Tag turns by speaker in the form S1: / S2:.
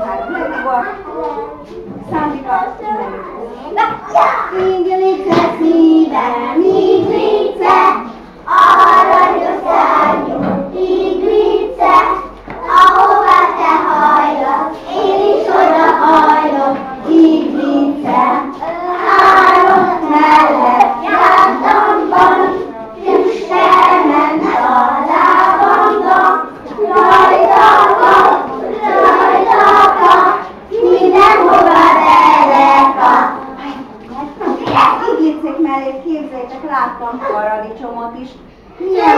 S1: három legjobb. Szándika, Iglice szívem, iglice, aranyos szárnyú iglice, ahová te hajlasz, én is oda hajlok, iglice. Három mellett jártamban, füstelment a lábamban, rajta, mindenhova beleka. Iglicék mellé képzeljétek, láttam paradicsomot is. Milyen